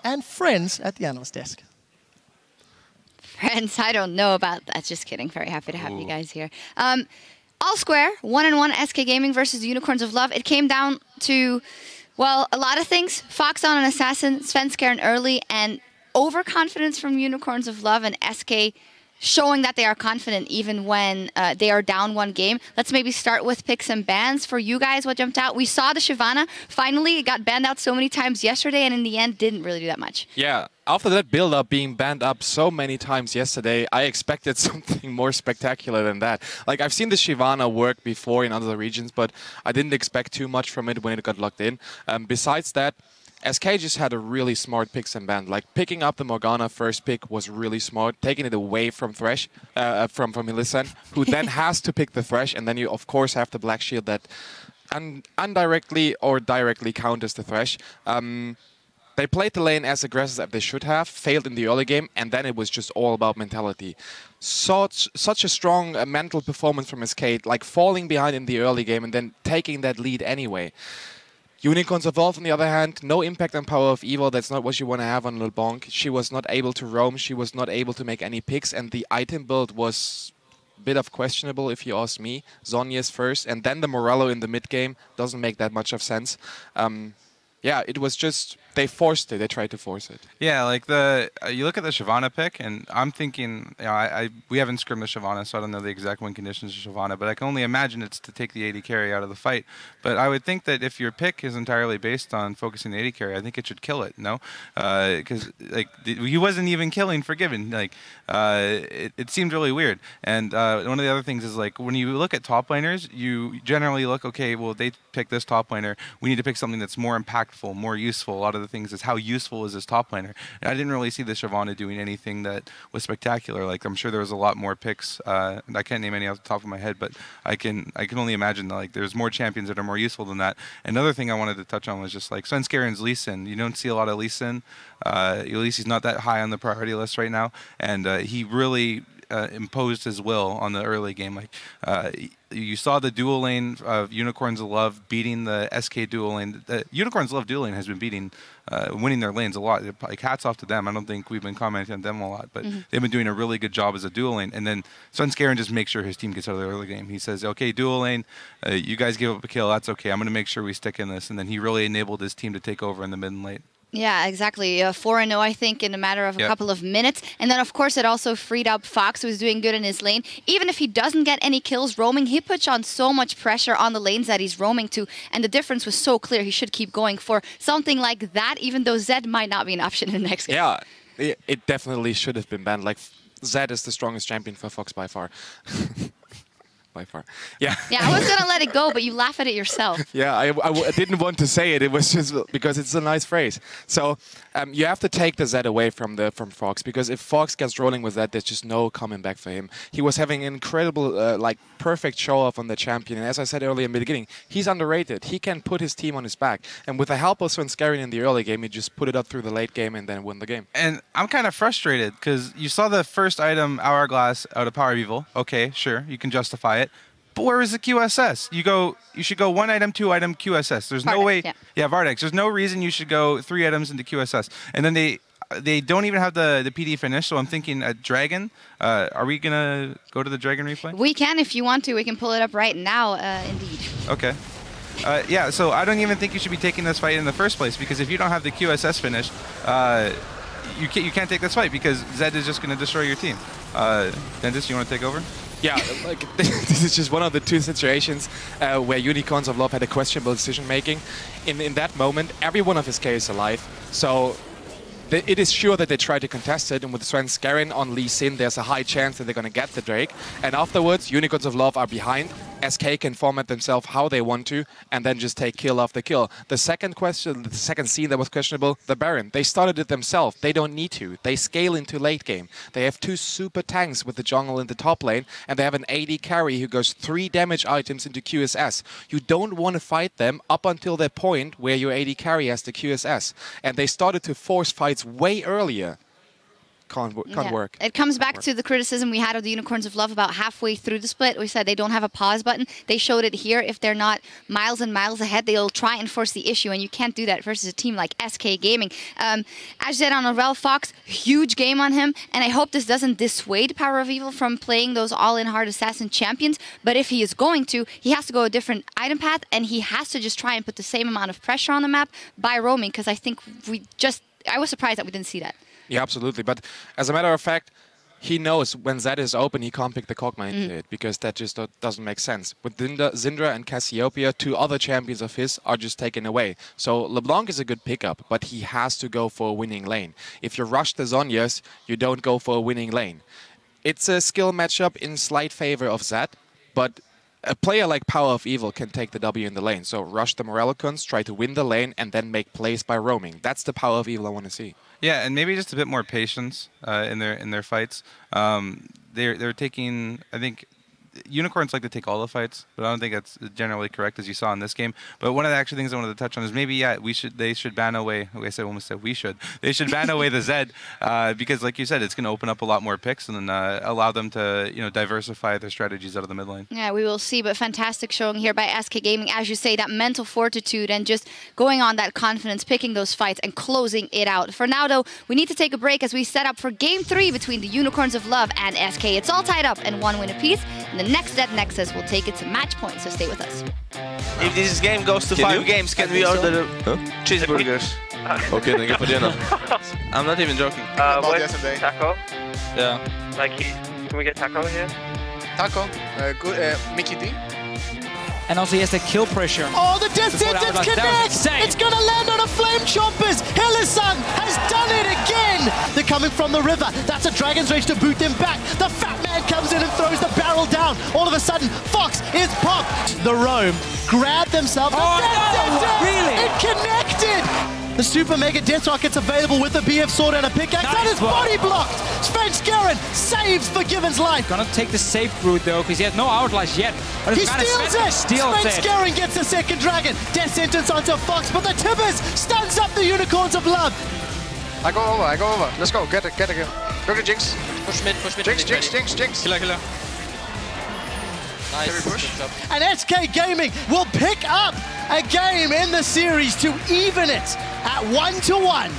and friends at the analyst desk. Friends, I don't know about that. Just kidding. Very happy to have you guys here. All square, 1-1 SK Gaming versus Unicorns of Love. It came down to, well, a lot of things. Fox on an Assassin, Svenskeren early, and overconfidence from Unicorns of Love, and SK showing that they are confident even when they are down one game. Let's maybe start with picks and bans. For you guys, what jumped out? We saw the Shyvana. Finally, it got banned out so many times yesterday, and in the end, didn't really do that much. Yeah, after that build-up being banned up so many times yesterday, I expected something more spectacular than that. Like, I've seen the Shyvana work before in other regions, but I didn't expect too much from it when it got locked in. Besides that, SK just had a really smart picks and ban. Like, picking up the Morgana first pick was really smart, taking it away from Thresh, from Millicent, who then has to pick the Thresh, and then you, of course, have the Black Shield that indirectly or directly counters the Thresh. They played the lane as aggressive as they should have, failed in the early game, and then it was just all about mentality. Such a strong mental performance from SK, like falling behind in the early game and then taking that lead anyway. Unicorns of Love, on the other hand, no impact on Power of Evil. That's not what you want to have on Lil Bonk. She was not able to roam. She was not able to make any picks. And the item build was a bit of questionable, if you ask me. Zhonya's first, and then the Morello in the mid game doesn't make that much of sense. Yeah, it was just, they forced it. They tried to force it. Yeah, like you look at the Shyvana pick, and I'm thinking, you know, we haven't scrimmed the Shyvana, so I don't know the exact win conditions of Shyvana, but I can only imagine it's to take the AD carry out of the fight. But I would think that if your pick is entirely based on focusing the AD carry, I think it should kill it, no? Because like he wasn't even killing Forgiven. Like it seemed really weird. And one of the other things is, like, when you look at top laners, you generally look, okay, well, they pick this top laner. We need to pick something that's more impactful, more useful. A lot of the things is how useful is this top laner. And I didn't really see the Shyvana doing anything that was spectacular. Like, I'm sure there was a lot more picks. And I can't name any off the top of my head, but I can only imagine that, like, there's more champions that are more useful than that. Another thing I wanted to touch on was just like Svenskeren's Lee Sin. You don't see a lot of Lee Sin. At least he's not that high on the priority list right now, and he really imposed his will on the early game. Like, you saw the dual lane of Unicorns of Love beating the SK dual lane. The Unicorns of Love dual lane has been beating, winning their lanes a lot. Like, hats off to them. I don't think we've been commenting on them a lot, but they've been doing a really good job as a dual lane. And then Svenskeren just makes sure his team gets out of the early game. He says, okay, dual lane, you guys give up a kill. That's okay. I'm going to make sure we stick in this. And then he really enabled his team to take over in the mid and late. Yeah, exactly. 4-0, I think, in a matter of a couple of minutes. And then, of course, it also freed up Fox, who was doing good in his lane. Even if he doesn't get any kills roaming, he puts on so much pressure on the lanes that he's roaming to. And the difference was so clear. He should keep going for something like that, even though Zed might not be an option in the next game. Yeah, it definitely should have been banned. Like, Zed is the strongest champion for Fox by far. By far. Yeah. Yeah, I was going to let it go, but you laugh at it yourself. Yeah, I didn't want to say it. It was just because it's a nice phrase. So you have to take the Z away from Fox, because if Fox gets rolling with that, there's just no coming back for him. He was having an incredible, like, perfect show-off on the champion. And as I said earlier in the beginning, he's underrated. He can put his team on his back. And with the help of Svenskeren in the early game, he just put it up through the late game and then win the game. And I'm kind of frustrated because you saw the first item, Hourglass, out of Power of Evil. Okay, sure, you can justify it. But where is the QSS? You should go 1 item, 2 item, QSS. There's no way. Yeah, Vardex. There's no reason you should go 3 items into QSS. And then they don't even have the PD finish. So I'm thinking at Dragon. Are we gonna go to the Dragon replay? We can if you want to. We can pull it up right now. Indeed. Okay. Yeah. So I don't even think you should be taking this fight in the first place, because if you don't have the QSS finish, you can't take this fight because Zed is just gonna destroy your team. Dentist, you want to take over? Yeah, like, this is just one of the 2 situations where Unicorns of Love had a questionable decision-making. In that moment, every one of his K is alive, so it is sure that they try to contest it, and with Svenskeren on Lee Sin, there's a high chance that they're going to get the Drake. And afterwards, Unicorns of Love are behind. SK can format themselves how they want to, and then just take kill after kill. The second scene that was questionable, the Baron. They started it themselves. They don't need to. They scale into late game. They have 2 super tanks with the jungle in the top lane, and they have an AD carry who goes 3 damage items into QSS. You don't want to fight them up until that point where your AD carry has the QSS. And they started to force fights way earlier. can't work. It comes back to the criticism we had of the Unicorns of Love about halfway through the split. We said they don't have a pause button. They showed it here. If they're not miles and miles ahead, they'll try and force the issue, and you can't do that versus a team like SK Gaming. As you said on Aurel Fox, huge game on him, and I hope this doesn't dissuade Power of Evil from playing those all-in hard assassin champions, but if he is going to, he has to go a different item path, and he has to just try and put the same amount of pressure on the map by roaming, because I think I was surprised that we didn't see that. Yeah, absolutely. But as a matter of fact, he knows when Zed is open, he can't pick the Kog'Maw into it, because that just doesn't make sense. With Syndra and Cassiopeia, 2 other champions of his are just taken away. So LeBlanc is a good pickup, but he has to go for a winning lane. If you rush the Zhonya's, you don't go for a winning lane. It's a skill matchup in slight favor of Zed, but a player like Power of Evil can take the W in the lane. So rush the Morellicons, try to win the lane, and then make plays by roaming. That's the Power of Evil I want to see. Yeah, and maybe just a bit more patience in their fights. They're taking, I think, Unicorns like to take all the fights, but I don't think that's generally correct, as you saw in this game. But one of the actual things I wanted to touch on is maybe they should ban away. I almost said we should. They should ban away the Zed because, like you said, it's going to open up a lot more picks and then allow them to diversify their strategies out of the mid lane. Yeah, we will see. But fantastic showing here by SK Gaming, as you say, that mental fortitude and just going on that confidence, picking those fights and closing it out. For now, though, we need to take a break as we set up for Game 3 between the Unicorns of Love and SK. It's all tied up and 1 win apiece. And the next Dead Nexus will take it to match point, so stay with us. If this game goes to 5 games, can we order cheeseburgers? Okay, then get for dinner. I'm not even joking. Taco? Yeah. Like, can we get taco here? Taco, good, Mickey D. And also he has the kill pressure. Oh, the Death Sentence connects! It's gonna land on a Flame Chompers! Hillisung has done it again! They're coming from the river. That's a Dragon's Rage to boot them back. The Fat Man comes in and throws the barrel down. All of a sudden, Fox is popped. The Roam grabbed themselves. Oh, Death Sentence! really? It connected! The Super Mega Death Rocket's available with a BF Sword and a pickaxe. That is body blocked! Svenskeren saves Forgiven's life. Gonna take the safe route though, because he has no outlaws yet. But He steals it! Svenskeren gets the second dragon. Death Sentence onto Fox, but the Tibbers stuns up the Unicorns of Love. I go over. Let's go, get it. Go to Jinx. Push mid. Jinx. Killer. Nice. Push. And SK Gaming will pick up a game in the series to even it at 1-1.